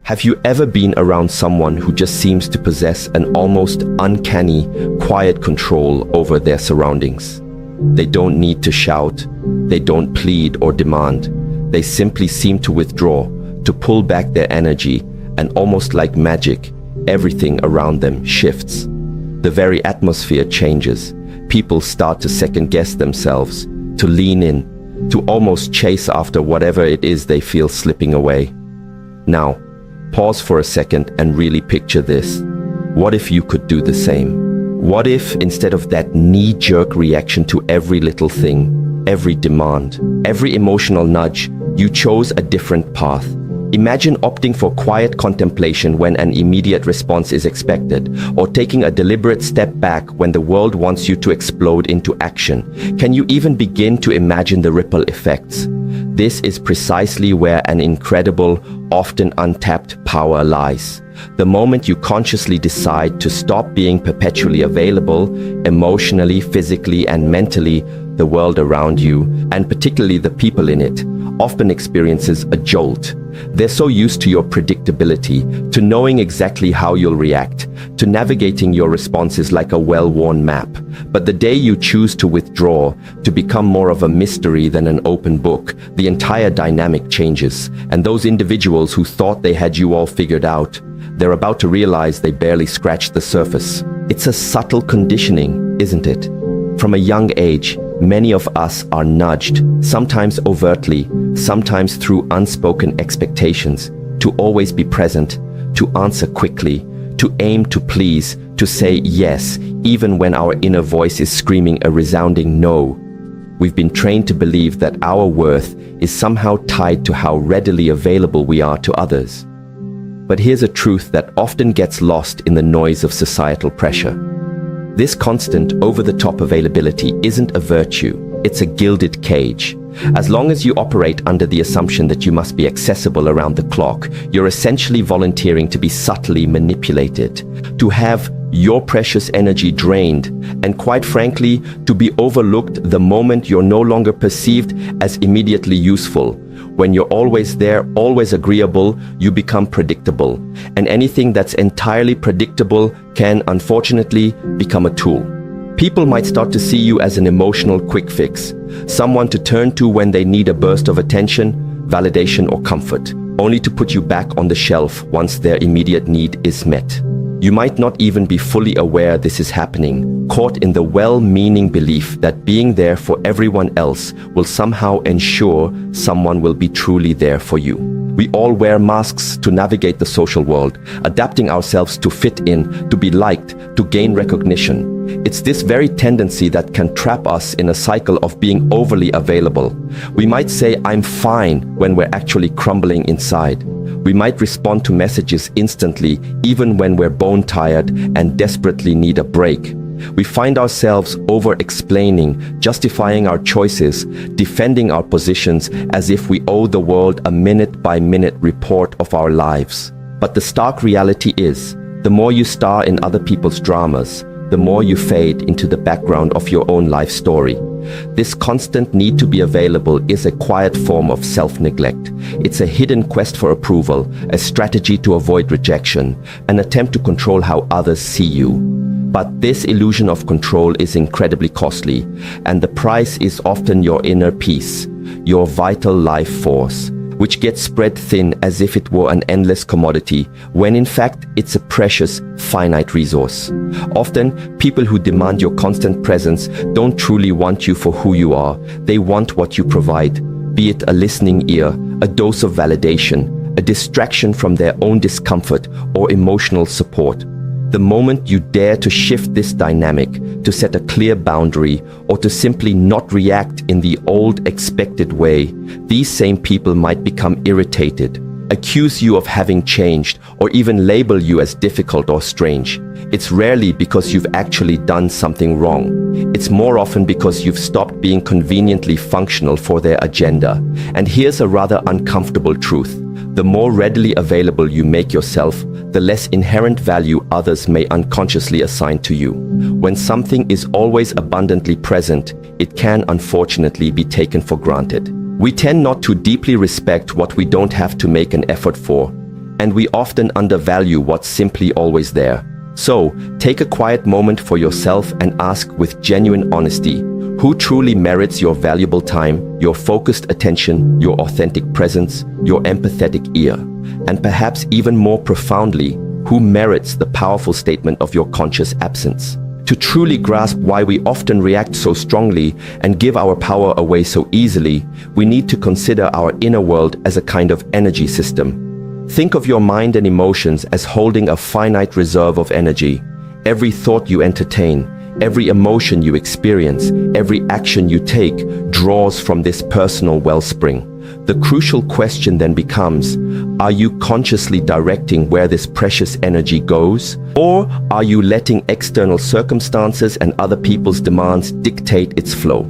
Have you ever been around someone who just seems to possess an almost uncanny, quiet control over their surroundings? They don't need to shout, they don't plead or demand. They simply seem to withdraw, to pull back their energy, and almost like magic, everything around them shifts. The very atmosphere changes. People start to second-guess themselves, to lean in, to almost chase after whatever it is they feel slipping away. Now, pause for a second and really picture this. What if you could do the same? What if, instead of that knee-jerk reaction to every little thing, every demand, every emotional nudge, you chose a different path? Imagine opting for quiet contemplation when an immediate response is expected, or taking a deliberate step back when the world wants you to explode into action. Can you even begin to imagine the ripple effects? This is precisely where an incredible, often untapped power lies. The moment you consciously decide to stop being perpetually available, emotionally, physically, and mentally, the world around you, and particularly the people in it, often experiences a jolt. They're so used to your predictability, to knowing exactly how you'll react, to navigating your responses like a well-worn map. But the day you choose to withdraw, to become more of a mystery than an open book, the entire dynamic changes. And those individuals who thought they had you all figured out, they're about to realize they barely scratched the surface. It's a subtle conditioning, isn't it? From a young age, many of us are nudged, sometimes overtly, sometimes through unspoken expectations, to always be present, to answer quickly, to aim to please, to say yes, even when our inner voice is screaming a resounding no. We've been trained to believe that our worth is somehow tied to how readily available we are to others. But here's a truth that often gets lost in the noise of societal pressure. This constant, over-the-top availability isn't a virtue, it's a gilded cage. As long as you operate under the assumption that you must be accessible around the clock, you're essentially volunteering to be subtly manipulated, to have your precious energy drained, and quite frankly, to be overlooked the moment you're no longer perceived as immediately useful. When you're always there, always agreeable, you become predictable. And anything that's entirely predictable can, unfortunately, become a tool. People might start to see you as an emotional quick fix, someone to turn to when they need a burst of attention, validation, or comfort, only to put you back on the shelf once their immediate need is met. You might not even be fully aware this is happening, caught in the well-meaning belief that being there for everyone else will somehow ensure someone will be truly there for you. We all wear masks to navigate the social world, adapting ourselves to fit in, to be liked, to gain recognition. It's this very tendency that can trap us in a cycle of being overly available. We might say, "I'm fine," when we're actually crumbling inside. We might respond to messages instantly, even when we're bone-tired and desperately need a break. We find ourselves over-explaining, justifying our choices, defending our positions as if we owe the world a minute-by-minute report of our lives. But the stark reality is, the more you star in other people's dramas, the more you fade into the background of your own life story. This constant need to be available is a quiet form of self-neglect. It's a hidden quest for approval, a strategy to avoid rejection, an attempt to control how others see you. But this illusion of control is incredibly costly, and the price is often your inner peace, your vital life force, which gets spread thin as if it were an endless commodity, when in fact it's a precious, finite resource. Often, people who demand your constant presence don't truly want you for who you are. They want what you provide, be it a listening ear, a dose of validation, a distraction from their own discomfort, or emotional support. The moment you dare to shift this dynamic, to set a clear boundary, or to simply not react in the old expected way, these same people might become irritated, accuse you of having changed, or even label you as difficult or strange. It's rarely because you've actually done something wrong. It's more often because you've stopped being conveniently functional for their agenda. And here's a rather uncomfortable truth. The more readily available you make yourself, the less inherent value others may unconsciously assign to you. When something is always abundantly present, it can unfortunately be taken for granted. We tend not to deeply respect what we don't have to make an effort for, and we often undervalue what's simply always there. So, take a quiet moment for yourself and ask with genuine honesty, who truly merits your valuable time, your focused attention, your authentic presence, your empathetic ear? And perhaps even more profoundly, who merits the powerful statement of your conscious absence? To truly grasp why we often react so strongly and give our power away so easily, we need to consider our inner world as a kind of energy system. Think of your mind and emotions as holding a finite reserve of energy. Every thought you entertain, every emotion you experience, every action you take draws from this personal wellspring. The crucial question then becomes, are you consciously directing where this precious energy goes? Or are you letting external circumstances and other people's demands dictate its flow?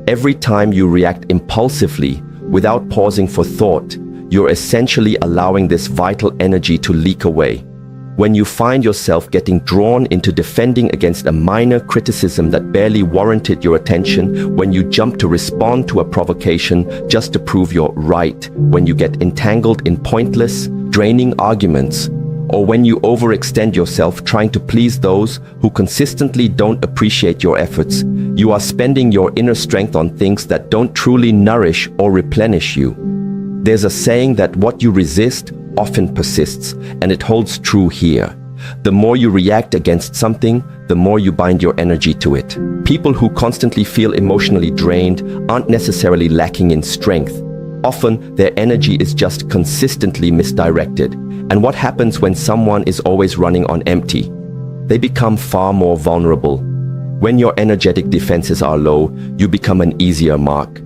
Every time you react impulsively, without pausing for thought, you're essentially allowing this vital energy to leak away. When you find yourself getting drawn into defending against a minor criticism that barely warranted your attention, when you jump to respond to a provocation just to prove you're right, when you get entangled in pointless, draining arguments, or when you overextend yourself trying to please those who consistently don't appreciate your efforts, you are spending your inner strength on things that don't truly nourish or replenish you. There's a saying that what you resist often persists, and it holds true here. The more you react against something, the more you bind your energy to it. People who constantly feel emotionally drained aren't necessarily lacking in strength. Often, their energy is just consistently misdirected. And what happens when someone is always running on empty? They become far more vulnerable. When your energetic defenses are low, you become an easier mark.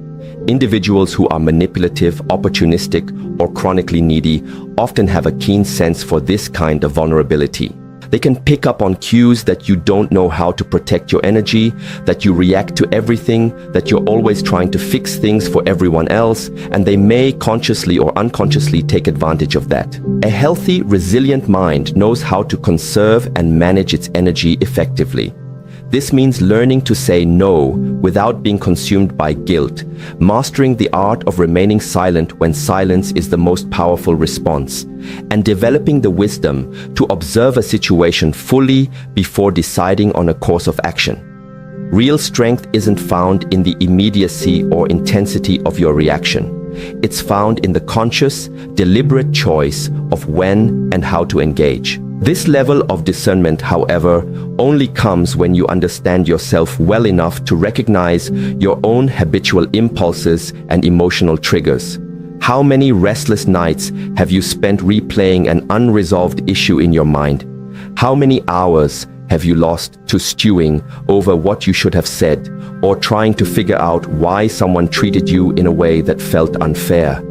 Individuals who are manipulative, opportunistic, or chronically needy often have a keen sense for this kind of vulnerability. They can pick up on cues that you don't know how to protect your energy, that you react to everything, that you're always trying to fix things for everyone else, and they may consciously or unconsciously take advantage of that. A healthy, resilient mind knows how to conserve and manage its energy effectively. This means learning to say no without being consumed by guilt, mastering the art of remaining silent when silence is the most powerful response, and developing the wisdom to observe a situation fully before deciding on a course of action. Real strength isn't found in the immediacy or intensity of your reaction. It's found in the conscious, deliberate choice of when and how to engage. This level of discernment, however, only comes when you understand yourself well enough to recognize your own habitual impulses and emotional triggers. How many restless nights have you spent replaying an unresolved issue in your mind? How many hours have you lost to stewing over what you should have said, or trying to figure out why someone treated you in a way that felt unfair?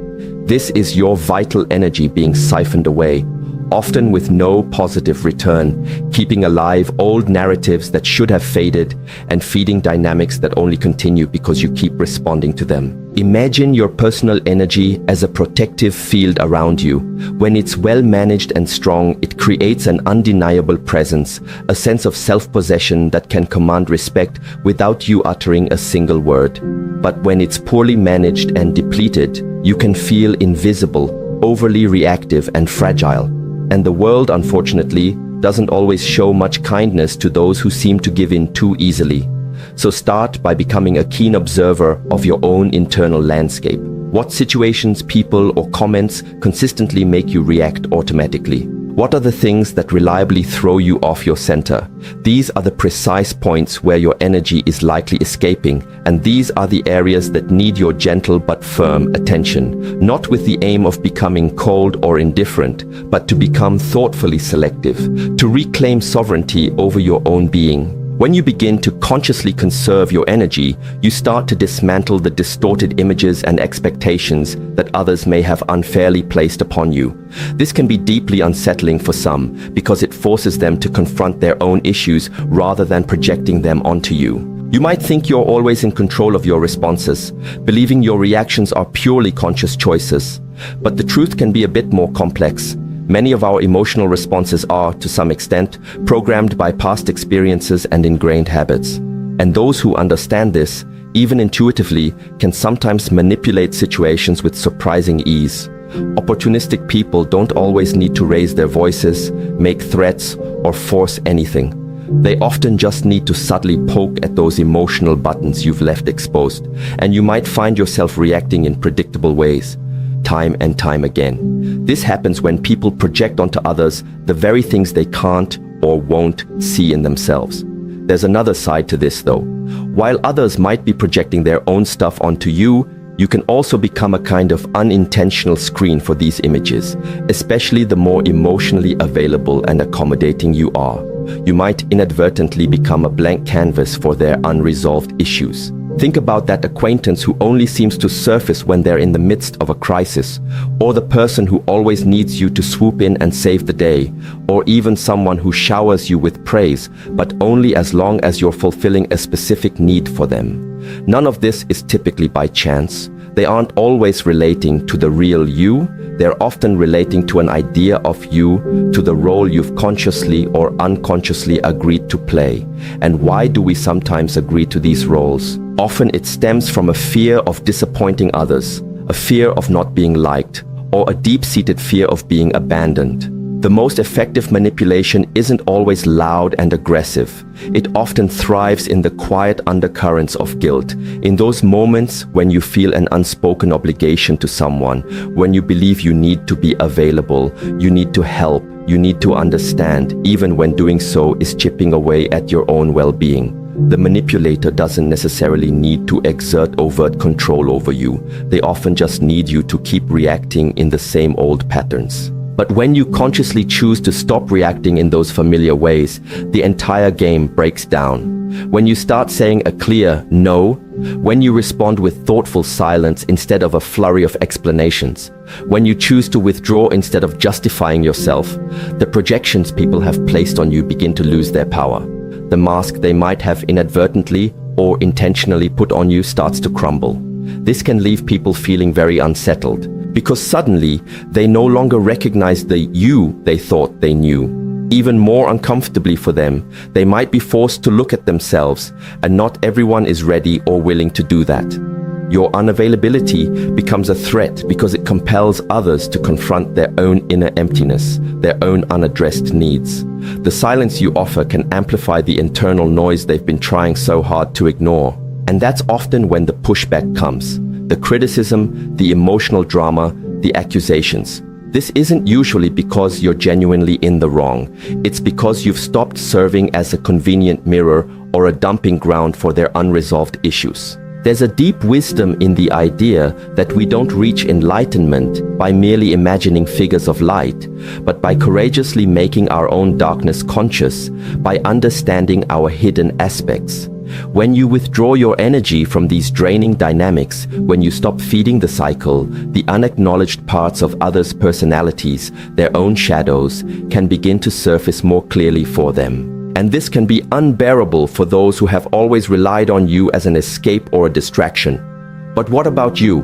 This is your vital energy being siphoned away, often with no positive return, keeping alive old narratives that should have faded and feeding dynamics that only continue because you keep responding to them. Imagine your personal energy as a protective field around you. When it's well managed and strong, it creates an undeniable presence, a sense of self-possession that can command respect without you uttering a single word. But when it's poorly managed and depleted, you can feel invisible, overly reactive and fragile. And the world, unfortunately, doesn't always show much kindness to those who seem to give in too easily. So start by becoming a keen observer of your own internal landscape. What situations, people, or comments consistently make you react automatically? What are the things that reliably throw you off your center? These are the precise points where your energy is likely escaping, and these are the areas that need your gentle but firm attention, not with the aim of becoming cold or indifferent, but to become thoughtfully selective, to reclaim sovereignty over your own being. When you begin to consciously conserve your energy, you start to dismantle the distorted images and expectations that others may have unfairly placed upon you. This can be deeply unsettling for some because it forces them to confront their own issues rather than projecting them onto you. You might think you're always in control of your responses, believing your reactions are purely conscious choices. But the truth can be a bit more complex. Many of our emotional responses are, to some extent, programmed by past experiences and ingrained habits. And those who understand this, even intuitively, can sometimes manipulate situations with surprising ease. Opportunistic people don't always need to raise their voices, make threats, or force anything. They often just need to subtly poke at those emotional buttons you've left exposed, and you might find yourself reacting in predictable ways, time and time again. This happens when people project onto others the very things they can't or won't see in themselves. There's another side to this though. While others might be projecting their own stuff onto you, you can also become a kind of unintentional screen for these images, especially the more emotionally available and accommodating you are. You might inadvertently become a blank canvas for their unresolved issues. Think about that acquaintance who only seems to surface when they're in the midst of a crisis, or the person who always needs you to swoop in and save the day, or even someone who showers you with praise, but only as long as you're fulfilling a specific need for them. None of this is typically by chance. They aren't always relating to the real you. They're often relating to an idea of you, to the role you've consciously or unconsciously agreed to play. And why do we sometimes agree to these roles? Often it stems from a fear of disappointing others, a fear of not being liked, or a deep-seated fear of being abandoned. The most effective manipulation isn't always loud and aggressive. It often thrives in the quiet undercurrents of guilt, in those moments when you feel an unspoken obligation to someone, when you believe you need to be available, you need to help, you need to understand, even when doing so is chipping away at your own well-being. The manipulator doesn't necessarily need to exert overt control over you. They often just need you to keep reacting in the same old patterns. But when you consciously choose to stop reacting in those familiar ways, the entire game breaks down. When you start saying a clear no, when you respond with thoughtful silence instead of a flurry of explanations, when you choose to withdraw instead of justifying yourself, the projections people have placed on you begin to lose their power. The mask they might have inadvertently or intentionally put on you starts to crumble. This can leave people feeling very unsettled, because suddenly they no longer recognize the you they thought they knew. Even more uncomfortably for them, they might be forced to look at themselves, and not everyone is ready or willing to do that. Your unavailability becomes a threat because it compels others to confront their own inner emptiness, their own unaddressed needs. The silence you offer can amplify the internal noise they've been trying so hard to ignore. And that's often when the pushback comes. The criticism, the emotional drama, the accusations. This isn't usually because you're genuinely in the wrong. It's because you've stopped serving as a convenient mirror or a dumping ground for their unresolved issues. There's a deep wisdom in the idea that we don't reach enlightenment by merely imagining figures of light, but by courageously making our own darkness conscious, by understanding our hidden aspects. When you withdraw your energy from these draining dynamics, when you stop feeding the cycle, the unacknowledged parts of others' personalities, their own shadows, can begin to surface more clearly for them. And this can be unbearable for those who have always relied on you as an escape or a distraction. But what about you?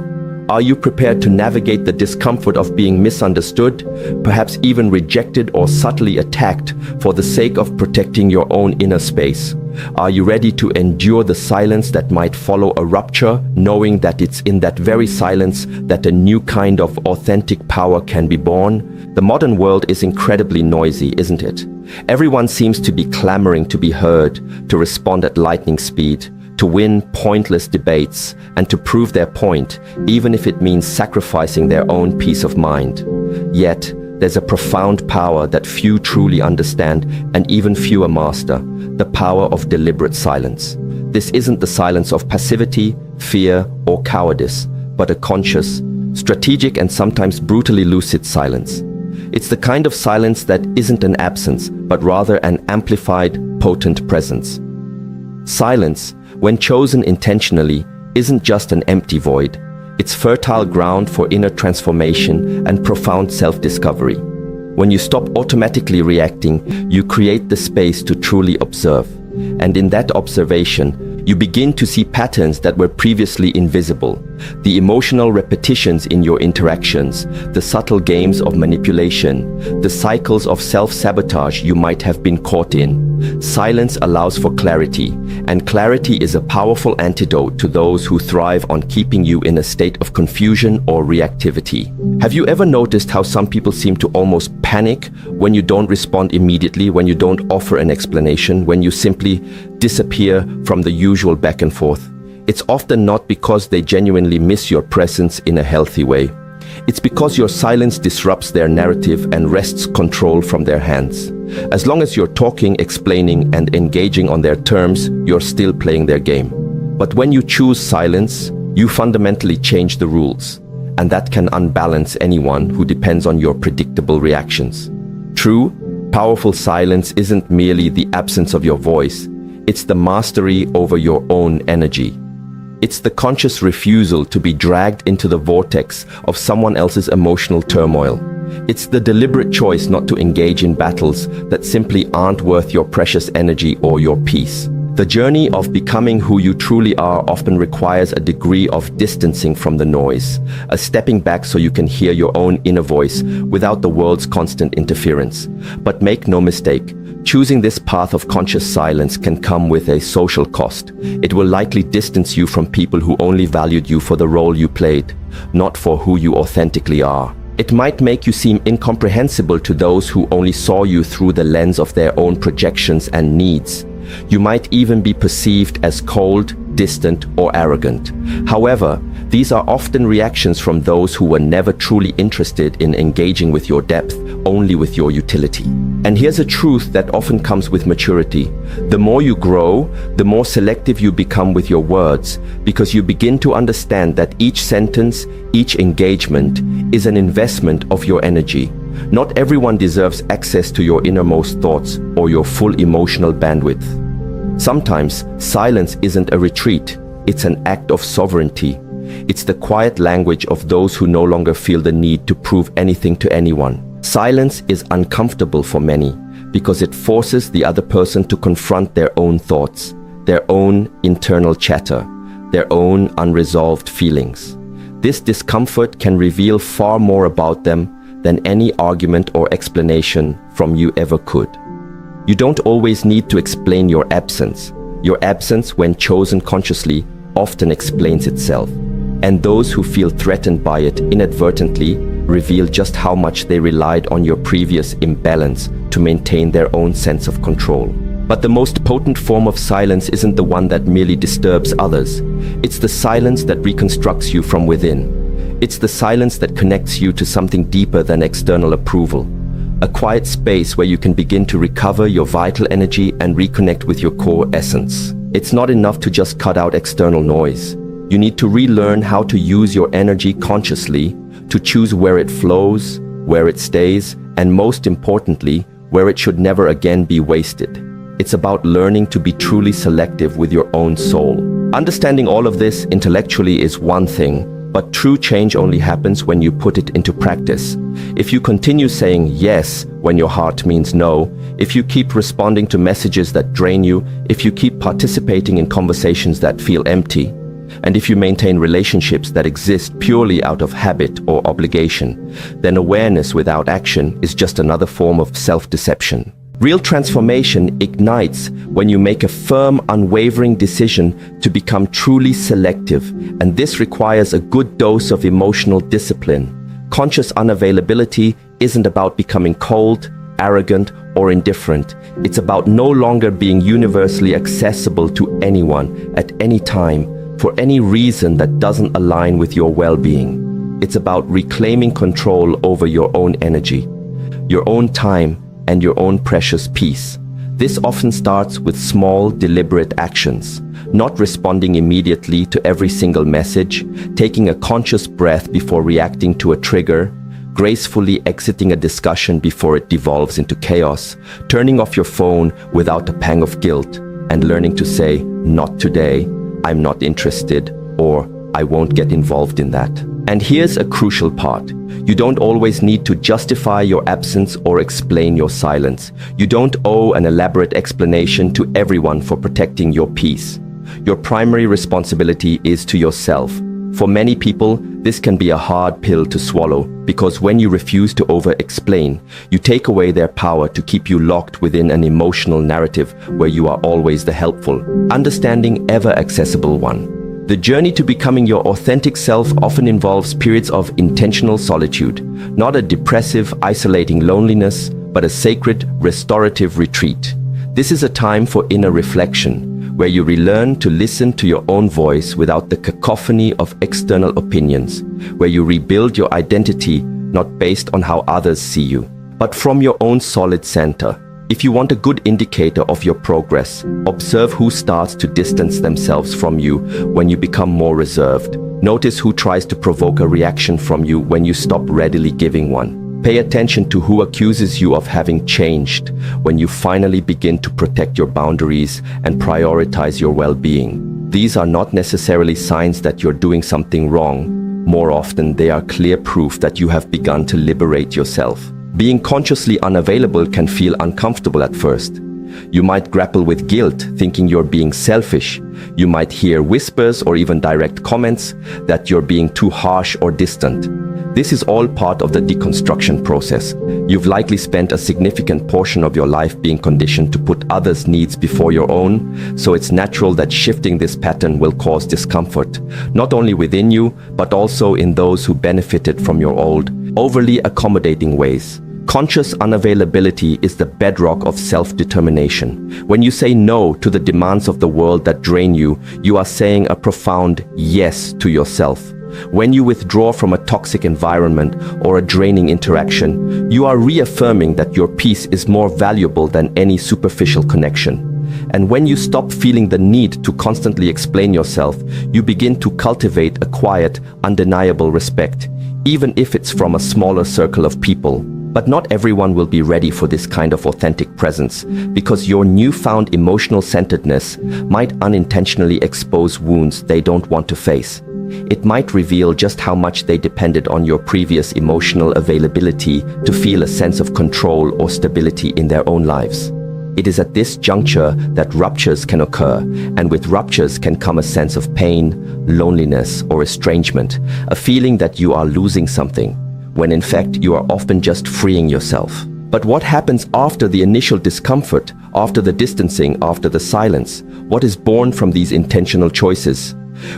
Are you prepared to navigate the discomfort of being misunderstood, perhaps even rejected or subtly attacked for the sake of protecting your own inner space? Are you ready to endure the silence that might follow a rupture, knowing that it's in that very silence that a new kind of authentic power can be born? The modern world is incredibly noisy, isn't it? Everyone seems to be clamoring to be heard, to respond at lightning speed, to win pointless debates, and to prove their point, even if it means sacrificing their own peace of mind. Yet, there's a profound power that few truly understand and even fewer master, the power of deliberate silence. This isn't the silence of passivity, fear, or cowardice, but a conscious, strategic, and sometimes brutally lucid silence. It's the kind of silence that isn't an absence, but rather an amplified, potent presence. Silence, when chosen intentionally, isn't just an empty void. It's fertile ground for inner transformation and profound self-discovery. When you stop automatically reacting, you create the space to truly observe. And in that observation, you begin to see patterns that were previously invisible. The emotional repetitions in your interactions, the subtle games of manipulation, the cycles of self-sabotage you might have been caught in. Silence allows for clarity, and clarity is a powerful antidote to those who thrive on keeping you in a state of confusion or reactivity. Have you ever noticed how some people seem to almost panic when you don't respond immediately, when you don't offer an explanation, when you simply disappear from the usual back and forth? It's often not because they genuinely miss your presence in a healthy way. It's because your silence disrupts their narrative and wrests control from their hands. As long as you're talking, explaining, and engaging on their terms, you're still playing their game. But when you choose silence, you fundamentally change the rules, and that can unbalance anyone who depends on your predictable reactions. True, powerful silence isn't merely the absence of your voice, it's the mastery over your own energy. It's the conscious refusal to be dragged into the vortex of someone else's emotional turmoil. It's the deliberate choice not to engage in battles that simply aren't worth your precious energy or your peace. The journey of becoming who you truly are often requires a degree of distancing from the noise, a stepping back so you can hear your own inner voice without the world's constant interference. But make no mistake, choosing this path of conscious silence can come with a social cost. It will likely distance you from people who only valued you for the role you played, not for who you authentically are. It might make you seem incomprehensible to those who only saw you through the lens of their own projections and needs. You might even be perceived as cold, distant, or arrogant. However, these are often reactions from those who were never truly interested in engaging with your depth, only with your utility. And here's a truth that often comes with maturity. The more you grow, the more selective you become with your words, because you begin to understand that each sentence, each engagement, is an investment of your energy. Not everyone deserves access to your innermost thoughts or your full emotional bandwidth. Sometimes, silence isn't a retreat, it's an act of sovereignty. It's the quiet language of those who no longer feel the need to prove anything to anyone. Silence is uncomfortable for many because it forces the other person to confront their own thoughts, their own internal chatter, their own unresolved feelings. This discomfort can reveal far more about them than any argument or explanation from you ever could. You don't always need to explain your absence. Your absence, when chosen consciously, often explains itself. And those who feel threatened by it inadvertently reveal just how much they relied on your previous imbalance to maintain their own sense of control. But the most potent form of silence isn't the one that merely disturbs others. It's the silence that reconstructs you from within. It's the silence that connects you to something deeper than external approval. A quiet space where you can begin to recover your vital energy and reconnect with your core essence. It's not enough to just cut out external noise. You need to relearn how to use your energy consciously, to choose where it flows, where it stays, and most importantly, where it should never again be wasted. It's about learning to be truly selective with your own soul. Understanding all of this intellectually is one thing, but true change only happens when you put it into practice. If you continue saying yes when your heart means no, if you keep responding to messages that drain you, if you keep participating in conversations that feel empty, and if you maintain relationships that exist purely out of habit or obligation, then awareness without action is just another form of self-deception. Real transformation ignites when you make a firm, unwavering decision to become truly selective, and this requires a good dose of emotional discipline. Conscious unavailability isn't about becoming cold, arrogant, or indifferent. It's about no longer being universally accessible to anyone at any time for any reason that doesn't align with your well-being. It's about reclaiming control over your own energy, your own time, and your own precious peace. This often starts with small, deliberate actions, not responding immediately to every single message, taking a conscious breath before reacting to a trigger, gracefully exiting a discussion before it devolves into chaos, turning off your phone without a pang of guilt, and learning to say, "Not today, I'm not interested," or "I won't get involved in that." And here's a crucial part. You don't always need to justify your absence or explain your silence. You don't owe an elaborate explanation to everyone for protecting your peace. Your primary responsibility is to yourself. For many people, this can be a hard pill to swallow because when you refuse to over-explain, you take away their power to keep you locked within an emotional narrative where you are always the helpful, understanding, ever-accessible one. The journey to becoming your authentic self often involves periods of intentional solitude, not a depressive, isolating loneliness, but a sacred, restorative retreat. This is a time for inner reflection, where you relearn to listen to your own voice without the cacophony of external opinions, where you rebuild your identity not based on how others see you, but from your own solid center. If you want a good indicator of your progress, observe who starts to distance themselves from you when you become more reserved. Notice who tries to provoke a reaction from you when you stop readily giving one. Pay attention to who accuses you of having changed when you finally begin to protect your boundaries and prioritize your well-being. These are not necessarily signs that you're doing something wrong. More often, they are clear proof that you have begun to liberate yourself. Being consciously unavailable can feel uncomfortable at first. You might grapple with guilt, thinking you're being selfish. You might hear whispers or even direct comments that you're being too harsh or distant. This is all part of the deconstruction process. You've likely spent a significant portion of your life being conditioned to put others' needs before your own, so it's natural that shifting this pattern will cause discomfort, not only within you, but also in those who benefited from your old, overly accommodating ways. Conscious unavailability is the bedrock of self-determination. When you say no to the demands of the world that drain you, you are saying a profound yes to yourself. When you withdraw from a toxic environment or a draining interaction, you are reaffirming that your peace is more valuable than any superficial connection. And when you stop feeling the need to constantly explain yourself, you begin to cultivate a quiet, undeniable respect, even if it's from a smaller circle of people. But not everyone will be ready for this kind of authentic presence, because your newfound emotional centeredness might unintentionally expose wounds they don't want to face. It might reveal just how much they depended on your previous emotional availability to feel a sense of control or stability in their own lives. It is at this juncture that ruptures can occur, and with ruptures can come a sense of pain, loneliness, or estrangement, a feeling that you are losing something, when in fact you are often just freeing yourself. But what happens after the initial discomfort, after the distancing, after the silence? What is born from these intentional choices?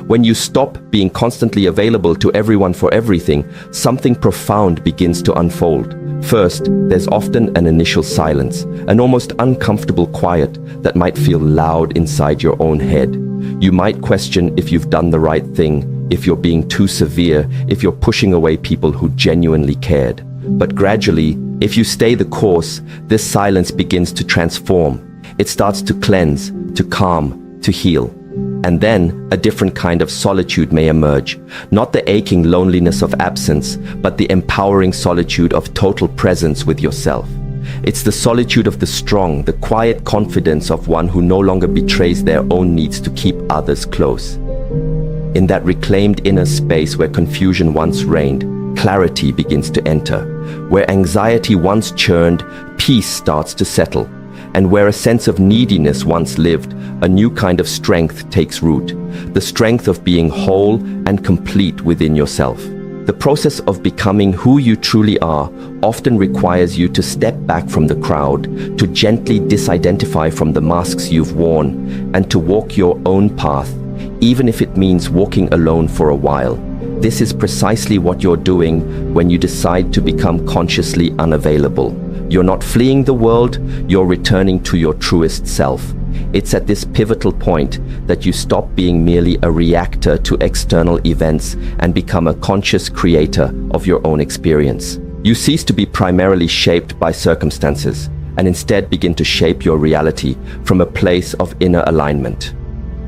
When you stop being constantly available to everyone for everything, something profound begins to unfold. First, there's often an initial silence, an almost uncomfortable quiet that might feel loud inside your own head. You might question if you've done the right thing, if you're being too severe, if you're pushing away people who genuinely cared. But gradually, if you stay the course, this silence begins to transform. It starts to cleanse, to calm, to heal. And then a different kind of solitude may emerge, not the aching loneliness of absence, but the empowering solitude of total presence with yourself. It's the solitude of the strong, the quiet confidence of one who no longer betrays their own needs to keep others close. In that reclaimed inner space where confusion once reigned, clarity begins to enter. Where anxiety once churned, peace starts to settle. And where a sense of neediness once lived, a new kind of strength takes root. The strength of being whole and complete within yourself. The process of becoming who you truly are often requires you to step back from the crowd, to gently disidentify from the masks you've worn, and to walk your own path, even if it means walking alone for a while. This is precisely what you're doing when you decide to become consciously unavailable. You're not fleeing the world, you're returning to your truest self. It's at this pivotal point that you stop being merely a reactor to external events and become a conscious creator of your own experience. You cease to be primarily shaped by circumstances and instead begin to shape your reality from a place of inner alignment.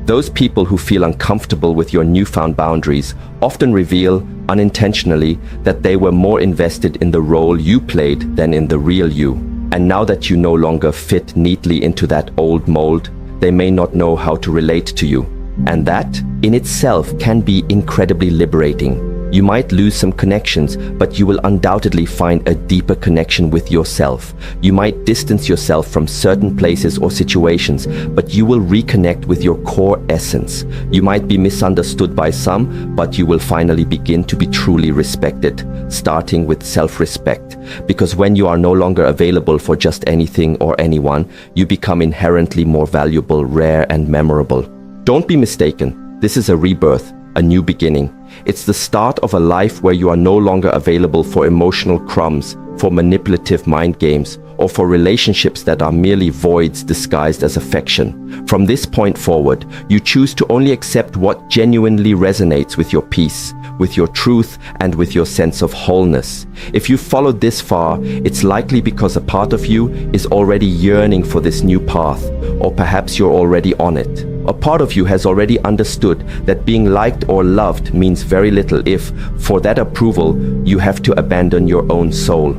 Those people who feel uncomfortable with your newfound boundaries often reveal, unintentionally, that they were more invested in the role you played than in the real you. And now that you no longer fit neatly into that old mold, they may not know how to relate to you. And that, in itself, can be incredibly liberating. You might lose some connections, but you will undoubtedly find a deeper connection with yourself. You might distance yourself from certain places or situations, but you will reconnect with your core essence. You might be misunderstood by some, but you will finally begin to be truly respected, starting with self-respect. Because when you are no longer available for just anything or anyone, you become inherently more valuable, rare, and memorable. Don't be mistaken. This is a rebirth, a new beginning. It's the start of a life where you are no longer available for emotional crumbs, for manipulative mind games, or for relationships that are merely voids disguised as affection. From this point forward, you choose to only accept what genuinely resonates with your peace, with your truth, and with your sense of wholeness. If you've followed this far, it's likely because a part of you is already yearning for this new path, or perhaps you're already on it. A part of you has already understood that being liked or loved means very little if, for that approval, you have to abandon your own soul.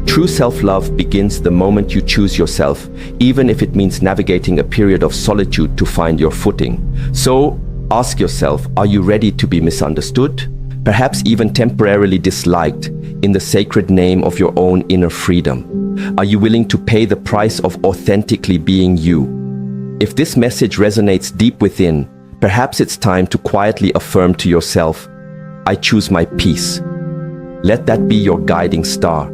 True self-love begins the moment you choose yourself, even if it means navigating a period of solitude to find your footing. So, ask yourself, are you ready to be misunderstood? Perhaps even temporarily disliked, in the sacred name of your own inner freedom? Are you willing to pay the price of authentically being you? If this message resonates deep within, perhaps it's time to quietly affirm to yourself, I choose my peace. Let that be your guiding star.